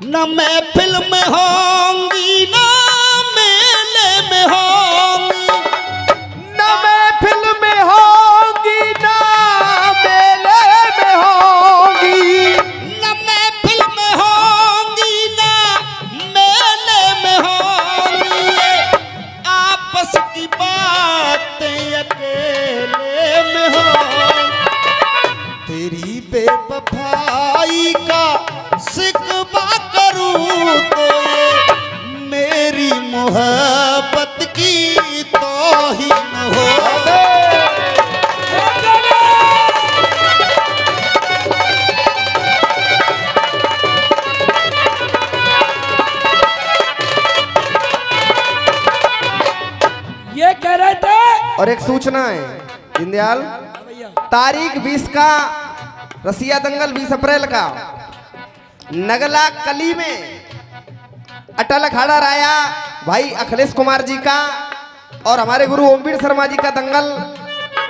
न महफिल में होंगी न मेले में होंगी, न महफिल में होंगी न मेले में होंगी, न महफिल में होंगी न मेले में होंगी, आपस की बातें अकेले में होंगी। तेरी बेवफाई का शिकवा करूं तो ये मेरी मोहब्बत की तौहीन हो। ये कह रहे थे। और एक सूचना है दीनदयाल, तारीख 20 का रसिया दंगल 20 अप्रैल का नगला कली में अटल अखाड़ा राया भाई अखिलेश कुमार जी का और हमारे गुरु ओमवीर शर्मा जी का दंगल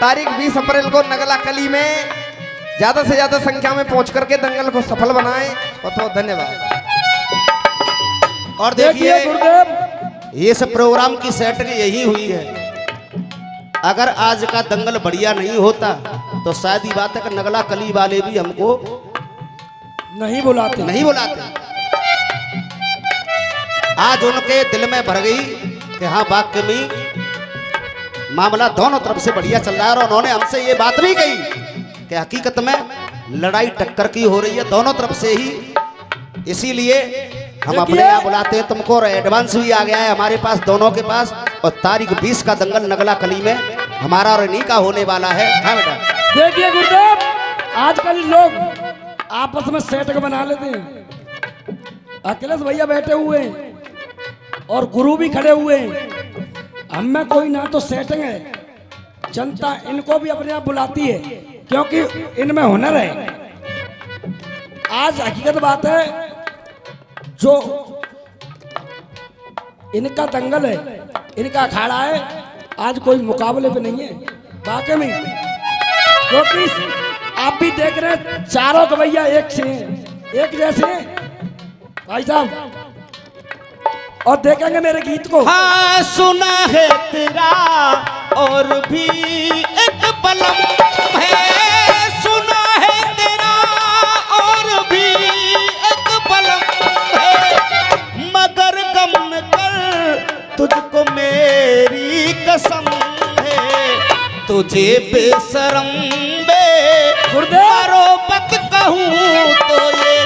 तारीख 20 अप्रैल को नगला कली में ज्यादा से ज्यादा संख्या में पहुंच करके दंगल को सफल बनाएं। बहुत बहुत धन्यवाद। और देखिए गुरुदेव, ये सब प्रोग्राम की सेटिंग यही हुई है। अगर आज का दंगल बढ़िया नहीं होता तो शायद ही बात है कि नगला कली वाले भी हमको नहीं बुलाते। नहीं बुलाते। आज उनके दिल में भर गई कि हाँ वाकई में मामला दोनों तरफ से बढ़िया चल रहा है। और उन्होंने हमसे ये बात भी कही कि हकीकत में लड़ाई टक्कर की हो रही है दोनों तरफ से ही, इसीलिए हम अपने यहाँ बुलाते हैं तुमको। और एडवांस भी आ गया है हमारे पास दोनों के पास। और तारीख 20 का दंगल नगला कली में हमारा और इन्हीं का होने वाला है। हाँ बेटा, देखिए गुरुदेव, आजकल लोग आपस में सेटक बना लेते हैं। अखिलेश भैया बैठे हुए हैं और गुरु भी खड़े हुए हैं। हम में कोई ना तो सेटिंग है, जनता इनको भी अपने आप बुलाती है क्योंकि इनमें हुनर है। आज हकीकत बात है, जो इनका दंगल है, इनका अखाड़ा है, आज कोई मुकाबले पे नहीं है वाकई में। क्योंकि आप भी देख रहे हैं चारों गवैया एक से हैं, एक जैसे हैं भाई साहब। और देखेंगे मेरे गीत को। हाँ सुना है तेरा और भी एक बलम है, सुना है तेरा और भी एक बलम है, मगर गम न कर तुझको मेरी कसम है, तुझे बेशरम बेमरोबत कहूँ तो ये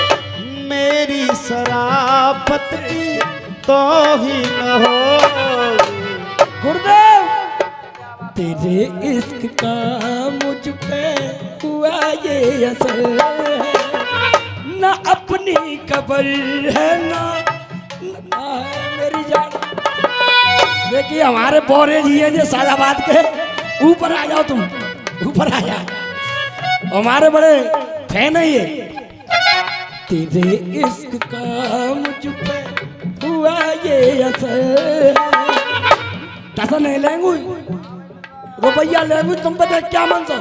मेरी शराफत की तौहीन हो। गुरुदेव, तेरे इश्क का मुझ पे हुआ ये असर है, ना अपनी खबर है ना है मेरी जान। देखिए हमारे बोरे जी है जो सादाबाद के, ऊपर आ जाओ तुम, ऊपर आ जाओ, हमारे बड़े फैन है ये। तेरे इश्क का मुझ पे हुआ ये असर, कैसा नहीं लेंगू रुपया लेंगू तुम पता क्या मन सो।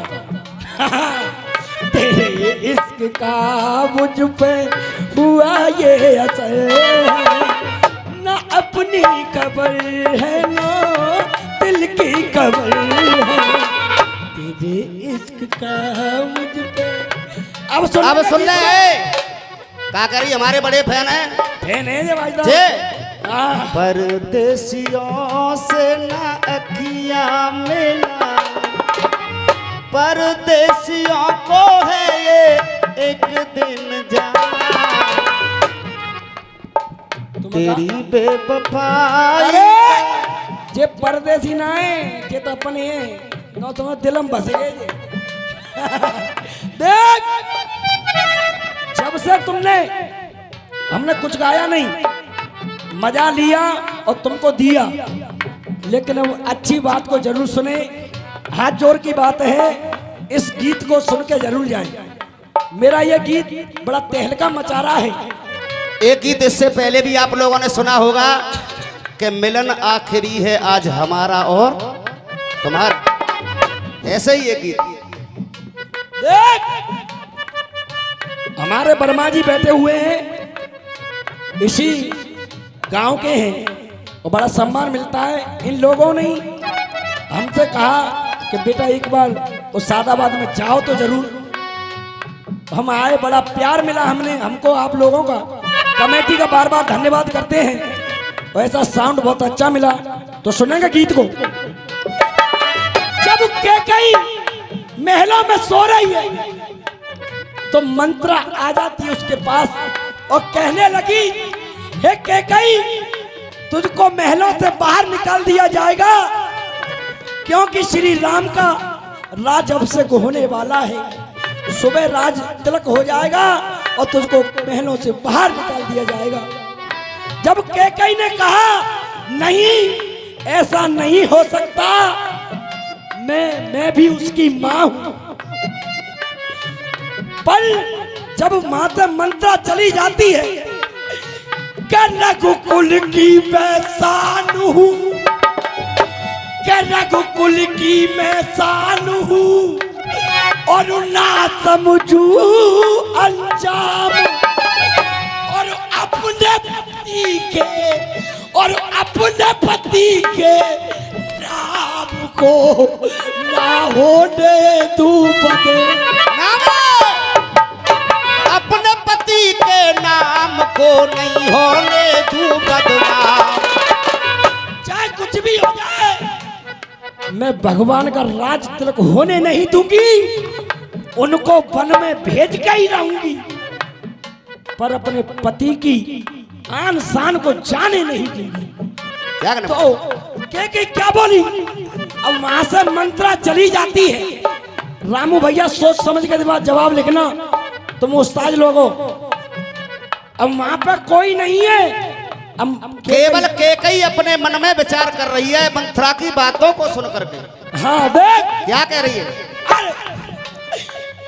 तेरे इश्क का मुझ पे हुआ ये असर, ना अपनी खबर है ना दिल की खबर है, तेरे इश्क का मुझ पे। अब सुन ले क्या करी, हमारे बड़े फैन हैं। फैन है ये भाई जे साहब। परदेसियों से ना अखियां मिला, परदेसियों को है ये एक दिन जाना, तेरी बेवफाई। जे परदेसी ना है जे तो अपन है ना, तुम्हें दिलम बस गए जे। देख, जब से तुमने हमने कुछ गाया नहीं, मजा लिया और तुमको दिया, लेकिन अब अच्छी बात को जरूर सुने। हाथ जोड़ की बात है, इस गीत को सुन के जरूर जाए। मेरा यह गीत बड़ा तहलका मचा रहा है। एक गीत इससे पहले भी आप लोगों ने सुना होगा कि मिलन आखिरी है आज हमारा और तुम्हारा, ऐसे ही एक गीत। देख, हमारे वर्मा जी बैठे हुए हैं इसी गांव के हैं और बड़ा सम्मान मिलता है। इन लोगों ने हमसे कहा कि बेटा एक बार उस सादाबाद में जाओ तो जरूर। हम आए, बड़ा प्यार मिला हमको आप लोगों का। कमेटी का बार बार धन्यवाद करते हैं। वैसा साउंड बहुत अच्छा मिला, तो सुनेंगे गीत को। जब कैकई महलों में सो रही है तो मंत्रा आ जाती है उसके पास और कहने लगी, हे कैकई, तुझको महलों से बाहर निकाल दिया जाएगा, क्योंकि श्री राम का राज अब से होने वाला है। सुबह राज तिलक हो जाएगा और तुझको महलों से बाहर निकाल दिया जाएगा। जब कैकई ने कहा, नहीं ऐसा नहीं हो सकता, मैं भी उसकी मां हूं। पर जब माता मंत्रा चली जाती है, रघुकुल की मैं शान हूं, रघुकुल की मैं शान हूं, और ना समझू अंजाम, और अपने पति के राम को ना होने दूं बदनाम। अपने पति के नाम को नहीं होने दूं बदनाम। चाहे कुछ भी हो जाए, मैं भगवान का राज तिलक होने नहीं दूंगी। उनको वन में भेज के ही रहूंगी, पर अपने पति की आन शान को जाने नहीं दूंगी। तो क्या बोली? अब वहां से मंत्रा चली जाती है। रामू भैया सोच समझ के बाद जवाब लिखना, तुम उस्ताद लोगों। अब वहां पर कोई नहीं है, केवल कैकई अपने मन में विचार कर रही है मंत्रा की बातों को सुन करके। हाँ देख क्या कह रही है?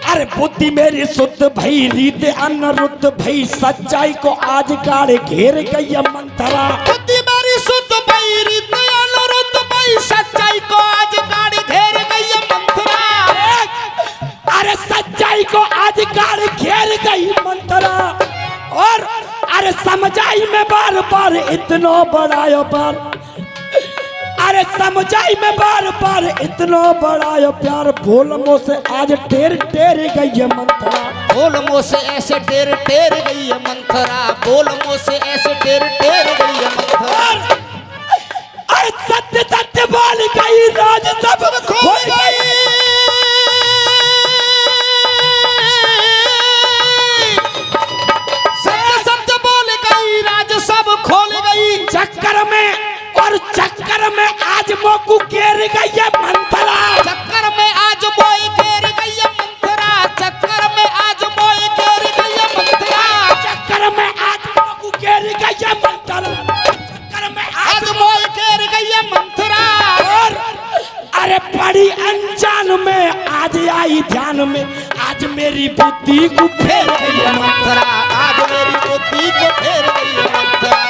अरे बुद्धि मेरी शुद्ध भई, रीत अनरुद्ध भई, सच्चाई को आज गाड़ घेर गई मंत्रा। बुद्धि मेरी शुद्ध भई, रीत अनरुद्ध भई, सच्चाई को आज गाड़ घेर गई मंत्रा। अरे सच्चाई को आज गाड़ घेर गई मंत्रा, और अरे समझाई में बार बार इतना बड़ायो पर, अरे समझाई में बार बार इतना बड़ायो प्यार, बोल मुँह से आज टेर टेर गई है मंत्रा। बोल मुँह से ऐसे टेर टेर गई है मंत्रा, बोल मुँह से ऐसे टेर टेर गई है मंत्रा। अरे सत्य सत्य बोल गई, राज सब खो गई। चक्कर में आज मोकू घेर गई है मंत्रा। चक्कर में आज मोए घेर गई है मंत्रा, चक्कर में आज मोए घेर गई है मंत्रा, चक्कर में आज मोकू घेर गई है मंत्रा, चक्कर में आज मोए घेर गई है मंत्रा। और अरे बड़ी अनजान में आज आई ध्यान में, आज मेरी बुद्धि को फेर गई है मंत्रा, आज मेरी बुद्धि को फेर गई है मंत्रा।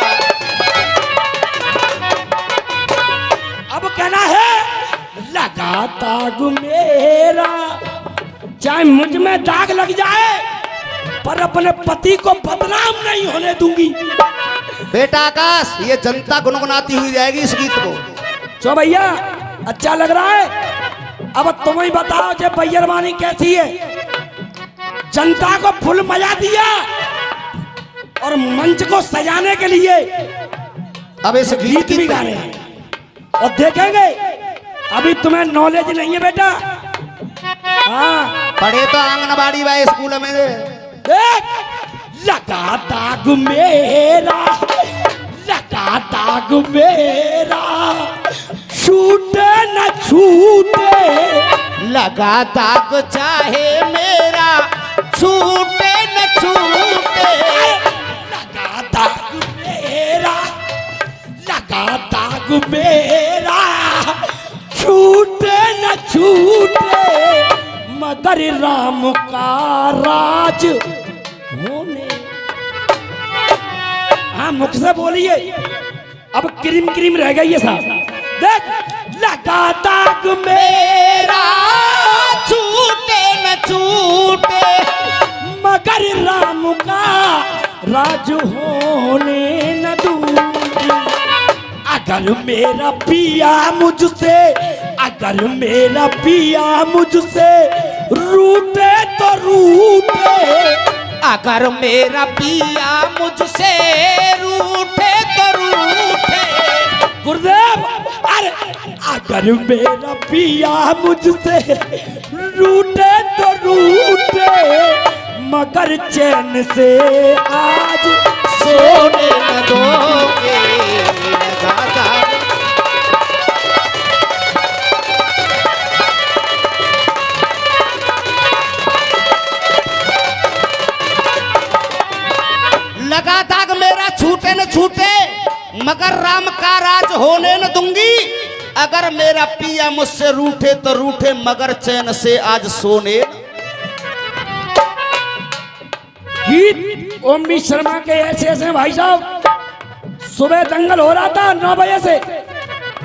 अब कहना है, लगा दाग मेरा, चाहे मुझ में दाग लग जाए, पर अपने पति को बदनाम नहीं होने दूंगी। बेटा आकाश, ये जनता गुनगुनाती हुई जाएगी इस गीत को। चलो भैया, अच्छा लग रहा है। अब तुम ही बताओ जे बैरवानी कैसी है। जनता को फुल मजा दिया और मंच को सजाने के लिए अब इस गीत भी गा रहे हैं और देखेंगे। अभी तुम्हें नॉलेज नहीं है बेटा। हाँ, पढ़े तो आंगनबाड़ी व स्कूल में। देख, लगा दाग मेरा, लगा दाग मेरा, छूटे न छूटे, लगा दाग चाहे मेरा, छूटे न छूटे, लगा दाग मेरा, लगा दाग मेरा, छूटे न छूटे, मगर राम का राज होने। हाँ, मुख से बोलिए, अब क्रीम क्रीम रह गई है साहब। देख, लगा दाग मेरा, छूटे न छूटे, मगर राम का राज होने न दूंगी। अगर मेरा पिया मुझसे, अगर मेरा पिया मुझसे रूठे तो रूठे, अगर मेरा पिया मुझसे रूठे तो रूठे। गुरुदेव, अरे अगर मेरा पिया मुझसे रूठे तो रूठे, मगर चैन से आज सोने न दोगे लगातार। लगा दाग मेरा छूटे न छूटे, मगर राम का राज होने न दूंगी। अगर मेरा पिया मुझसे रूठे तो रूठे, मगर चैन से आज सोने। गीत ओमी शर्मा के ऐसे ऐसे भाई साहब। सुबह दंगल हो रहा था 9 बजे से,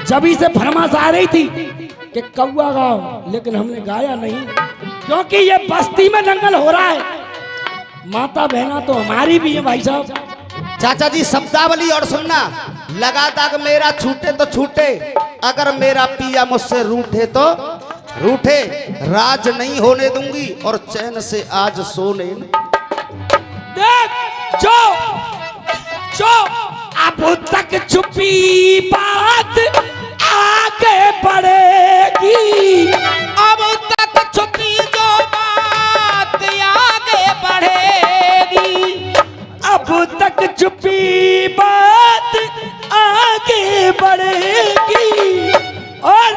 जब से फरमाश आ रही थी कि कौआ गाओ, लेकिन हमने गाया नहीं, क्योंकि ये बस्ती में दंगल हो रहा है। माता बहना तो हमारी भी है भाई साहब। चाचा जी शब्दावली और सुनना। लगा दाग मेरा छूटे तो छूटे, अगर मेरा पिया मुझसे रूठे तो रूठे, राज नहीं होने दूंगी और चैन से आज सोने। देख जो जो अब तक छुपी बात आगे बढ़ेगी, अब तक छुपी जो बात आगे बढ़ेगी, अब तक छुपी बात आगे बढ़ेगी। और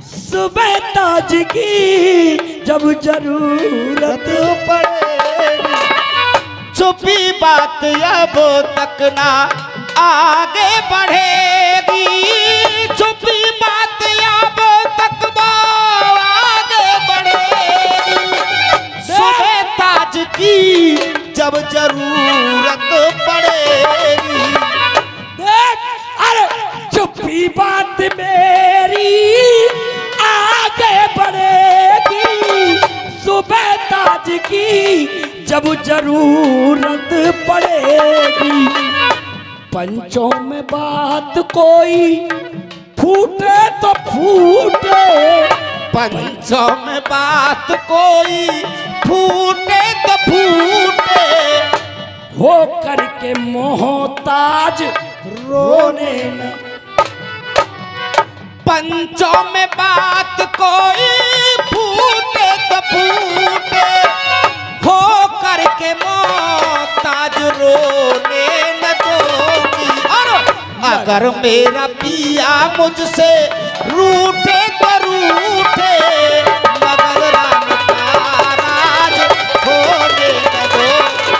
सुबह ताज की जब जरूरत पड़ेगी, छुपी बात अब तक ना आगे बढ़ेगी, छुपी बात अब तक वो आगे बढ़ेगी। सुबह ताज की जब जरूरत पड़ेगी। देख, अरे छुपी बात मेरी आगे बढ़ेगी, सुबह ताज की जब जरूरत पड़ेगी। पंचों में बात कोई फूटे तो फूटे, पंचों में बात कोई फूटे तो फूटे, हो करके मोहताज रोने न। पंचों में बात कोई फूटे तो फूटे, हो करके मोहताज रोने न दूंगी। और अगर मेरा पिया मुझसे रूठे तो रूठे, मगर राम का राज होने न दूंगी।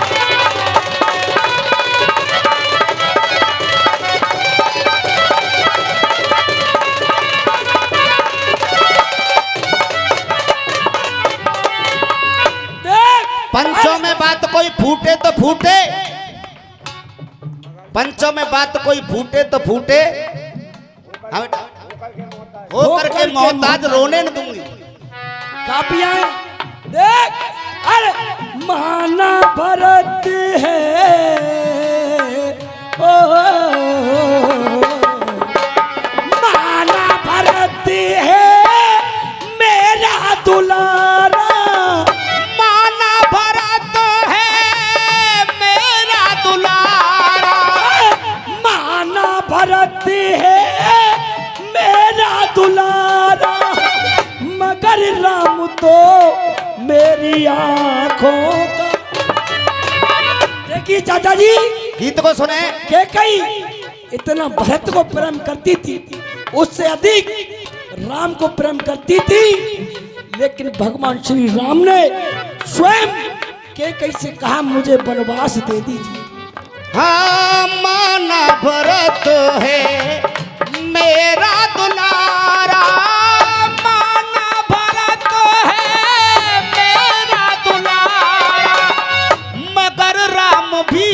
पंचों में बात कोई फूटे तो फूटे, पंचों में बात कोई फूटे तो फूटे, हो करके मोहताज रोने न दूंगी। कापियां देख, अरे माना भरत है, ओ माना भरत है मेरा दुलारा, माना भरत है मेरा दुलारा, माना भरत है मेरा दुलारा, मगर राम तो मेरी आंखों का। देखिए चाचा जी, गीत को सुने। के कई इतना भरत को प्रेम करती थी, उससे अधिक राम को प्रेम करती थी, लेकिन भगवान श्री राम ने स्वयं के कई से कहा मुझे वनवास दे दीजिए। हाँ, माना भरत है मेरा दुलारा, माना भरत है मेरा दुलारा, मगर राम भी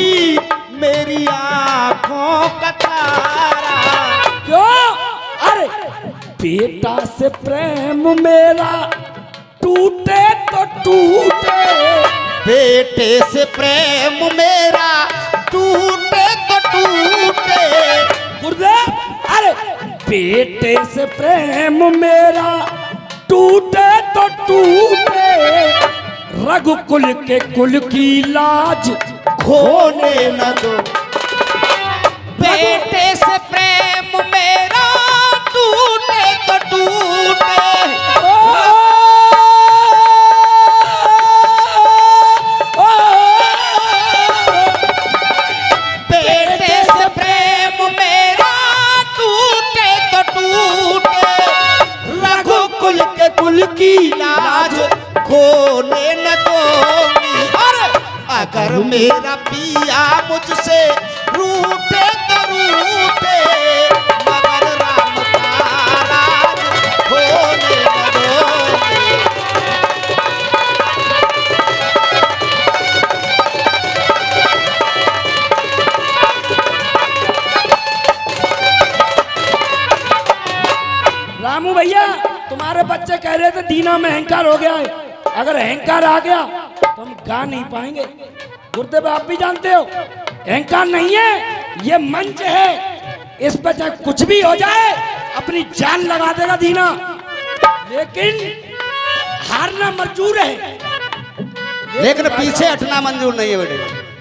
मेरी आंखों का तारा। क्यों? अरे बेटा से प्रेम मेरा टूटे तो टूटे, बेटे से से प्रेम मेरा टूटे तो टूटे। गुरुदेव, अरे बेटे से प्रेम मेरा टूटे तो टूटे, रघुकुल के कुल की लाज खोने न दो। बेटे से प्रेम मेरा टूटे तो टूटे। बेटे से प्रेम मेरा टूटे तो टूटे, रघुकुल के कुल की लाज खोने न दूंगी। अगर मेरा पिया मुझसे रूठे तो रूठे, मगर राम का राज खोने न दूंगी। रामू भैया, तुम्हारे बच्चे कह रहे थे दीना में अहंकार हो गया है। अगर अहंकार आ गया तो हम गा नहीं पाएंगे। गुरुदेव, आप भी जानते हो अहंकार नहीं है, ये मंच है। इस पर चाहे कुछ भी हो जाए अपनी जान लगा देगा दीना, लेकिन हारना मंजूर है। लेकिन पीछे हटना मंजूर नहीं है बेटे।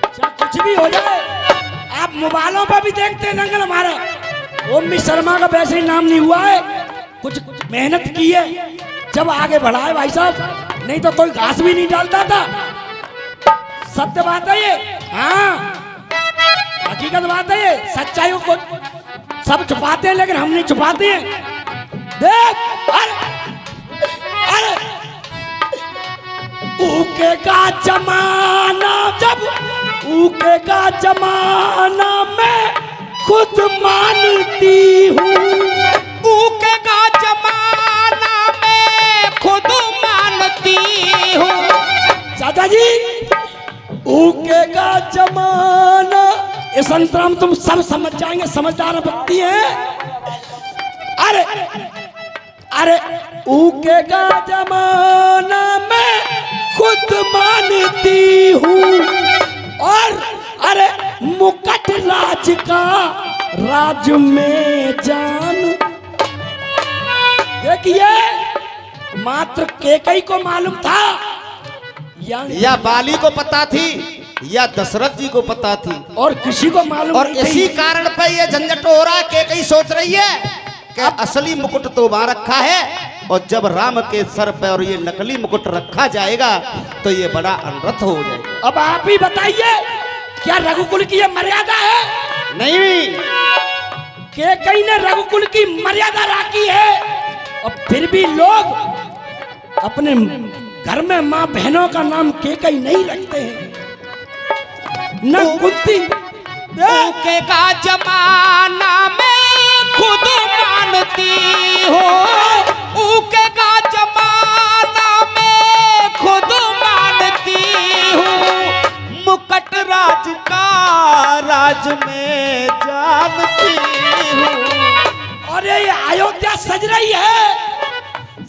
चाहे कुछ भी हो जाए। आप मोबाइलों पर भी देखते हैं दंगल हमारा, ओमी शर्मा का वैसे ही नाम नहीं हुआ है, कुछ मेहनत की है जब आगे बढ़ा है भाई साहब, नहीं तो कोई घास भी नहीं डालता था। सत्य बात है ये, हाँ हकीकत बात है ये। सच्चाइयों को सब छुपाते हैं लेकिन हम नहीं छुपाते हैं। देख, अरे ऊके का जमाना, जब ऊके का जमाना मैं खुद मानती हूँ। ऊके का जमाना मैं खुद मानती हूँ। चाचा जी, ऊके का जमाना, इस अंतरा में तुम सब समझ जाएंगे, समझदार व्यक्ति हैं। अरे ऊके का जमाना मैं खुद मानती हूँ, और अरे मुकट राज का राज में जान। देखिए, मात्र केकई को मालूम था या बाली को पता थी या दशरथ जी को पता थी, और किसी को मालूम और नहीं इसी थी। कारण पे ये झंझट हो रहा है कि कई सोच रही है कि असली मुकुट तो वहां रखा है, और जब राम के सर पे और ये नकली मुकुट रखा जाएगा तो ये बड़ा अनर्थ हो जाएगा। अब आप ही बताइए, क्या रघुकुल की ये मर्यादा है? नहीं, केकई ने रघुकुल की मर्यादा राखी है, और फिर भी लोग अपने घर में माँ बहनों का नाम केकई नहीं रखते हैं, न कुंती। ऊके का जमाना मैं खुद मानती हूँ। ऊके का जमाना मैं खुद मानती हूँ। मुकट राज का राज में जानती हूँ। और ये अयोध्या सज रही है,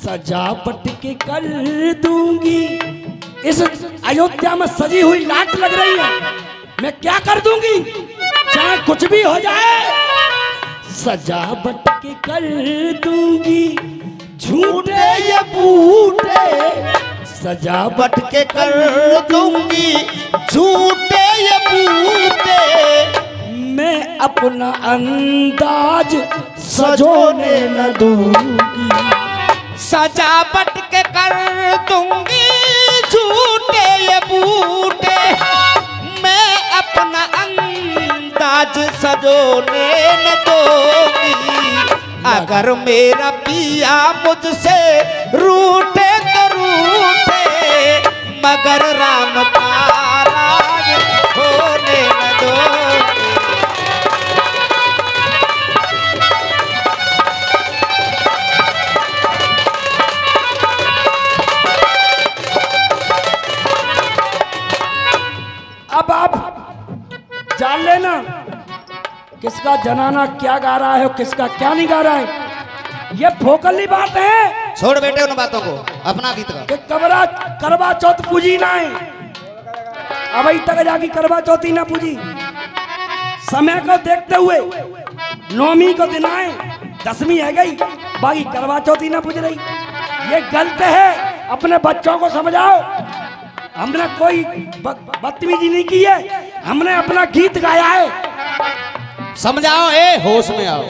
सजावट के कर दूंगी। इस अयोध्या में सजी हुई लाट लग रही है, मैं क्या कर दूंगी, चाहे कुछ भी हो जाए। सजावट के कर दूंगी, झूठे ये बूटे। सजावट बट के कर दूंगी झूठे ये बूटे। मैं अपना अंदाज सजोने न दूंगी। सजावट के कर दूंगी झूठे ये बूटे। मैं अपना अंदाज सजोने न दूंगी। अगर मेरा पिया मुझसे रूठे तो रूठे, मगर राम का राज होने न दूंगी। अब आप जान लेना किसका जनाना क्या गा रहा है और किसका क्या नहीं गा रहा है। ये फोकली बात है छोड़ बेटे उन बातों को, अपना गीत गा। कि करवा चौथ पूजी ना है। अभी तक जाके करवा चौथी ना पूजी। समय को देखते हुए नौमी को दिन आए, 10वीं है गई, बाकी करवा चौथी ना पूज रही। ये गलत है, अपने बच्चों को समझाओ। हमने कोई बदतमीजी नहीं की है, हमने अपना गीत गाया है। समझाओ, ए होश में आओ।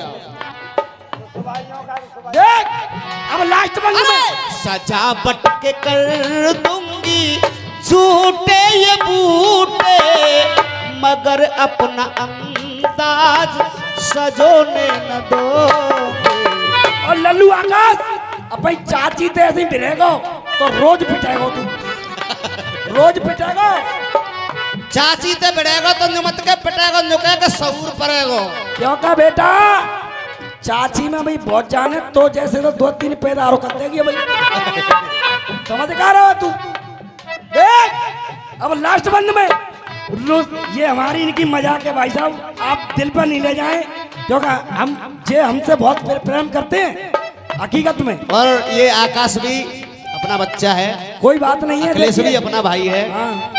देख अब लास्ट बंद में सजावट के कर दूंगी झूठे ये बूटे, मगर अपना अंदाज सजोने न दो। और लल्लू आकाश, अपनी चाची तो ऐसे ही फिरेगो तो रोज पिटेगो तू, रोज पिटेगो। चाची ते बिड़ेगा तो निमत के पिटेगा, नुके के सऊर पड़ेगो। क्यों का बेटा, चाची में भाई बहुत जाने तो जैसे तो 2-3 पैदा और कर देगी भाई। समझ का रहा तू। देख अब लास्ट बंद में ये हमारी इनकी मजाक है भाई साहब, आप दिल पर नहीं ले जाएं, क्योंकि हम जे हमसे बहुत प्रेम करते हैं हकीकत में। और ये आकाश भी अपना बच्चा है, कोई बात नहीं है, अखिलेश भी देखिए। अपना भाई है। हाँ।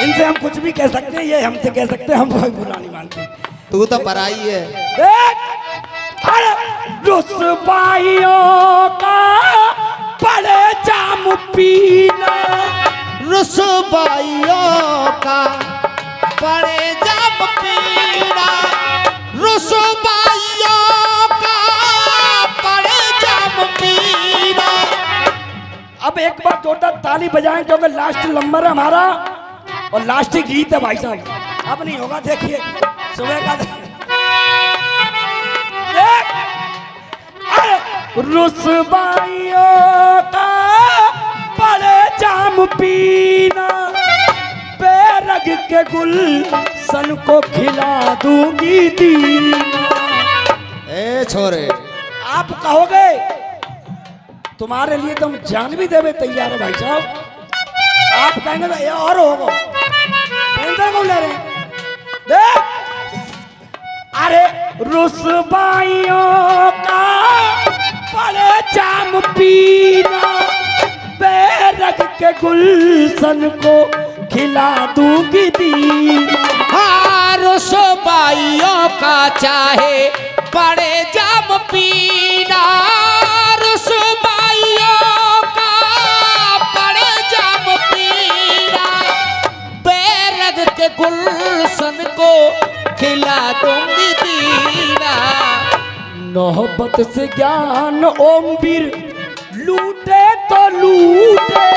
इनसे हम कुछ भी कह सकते हैं, ये हमसे कह सकते हैं, हम कोई बुरा नहीं मानते। तू तो पराई है। देख अरे रुसवाइयों का बड़े जाम पीना, रुसवाइयों का बड़े जाम पीना, रुसवाइयों का बड़े जाम पीना। अब एक बार जोरदार ताली बजाएं, क्योंकि लास्ट नंबर है हमारा और लास्ट ही गीत है भाई साहब। अब नहीं होगा, देखिए सुबह का देख रुसवाइयों का बड़े जाम पीना, बेरग के गुलशन को खिला दूंगी दीना। ए छोरे, आप कहोगे तुम्हारे लिए तो हम जान भी देवे तैयार है भाई साहब। आप कहेंगे तो ये और होगा, टेंशन क्यों ले रहे हैं? देख अरे रुसवाइयों का बड़े जाम पीना, बेरग के गुलशन को खिला दूंगी दीना। हाँ रुसवाइयों का चाहे बड़े जाम पीना, रुसवाइयों का बड़े जाम पीना, बेरग के गुलशन को खिला दूंगी दीना। मोहब्बत से ज्ञान ओम वीर लूटे तो लूटे,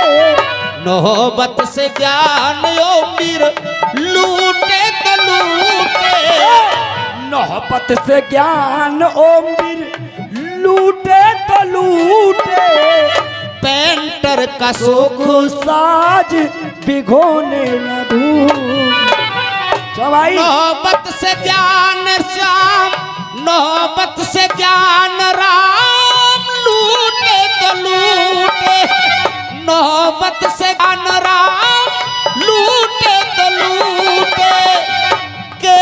मोहब्बत से ज्ञान ओ वीर लूटे तो लूटे, मोहब्बत से ज्ञान ओम वीर लूटे तो लूटे, पेंटर का सुख साज भिगोने न दूं। भाई मोहब्बत से ज्ञान श्याम, मोहब्बत से ज्ञान राम लूटे तो लूटे, मोहब्बत से ज्ञान राम लूटे तो लूटे, के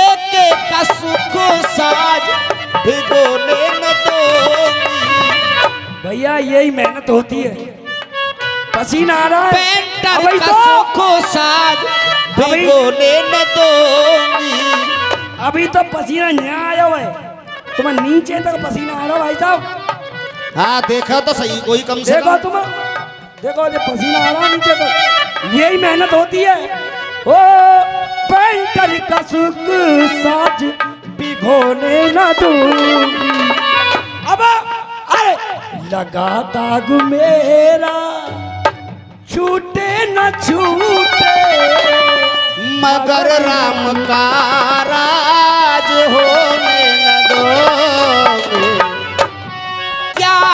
का सुख साज भिगोने न दूंगी। भैया यही मेहनत होती है, पसीना आ रहा है। पेंटर अभी का तो सुख साज भिगोने न दूंगी। अभी तो पसीना यहाँ आया हुआ है, तुम्हें नीचे तक पसीना आ रहा भाई साहब। हाँ देखा तो सही, कोई कम से देखो कम। तुम, देखो ये पसीना आ रहा है नीचे तक, यही मेहनत होती है। ओ पेंटर का सुख साज भिगोने न दूंगी। अब अरे लगा दाग मेरा छूटे न छूटे, मगर राम का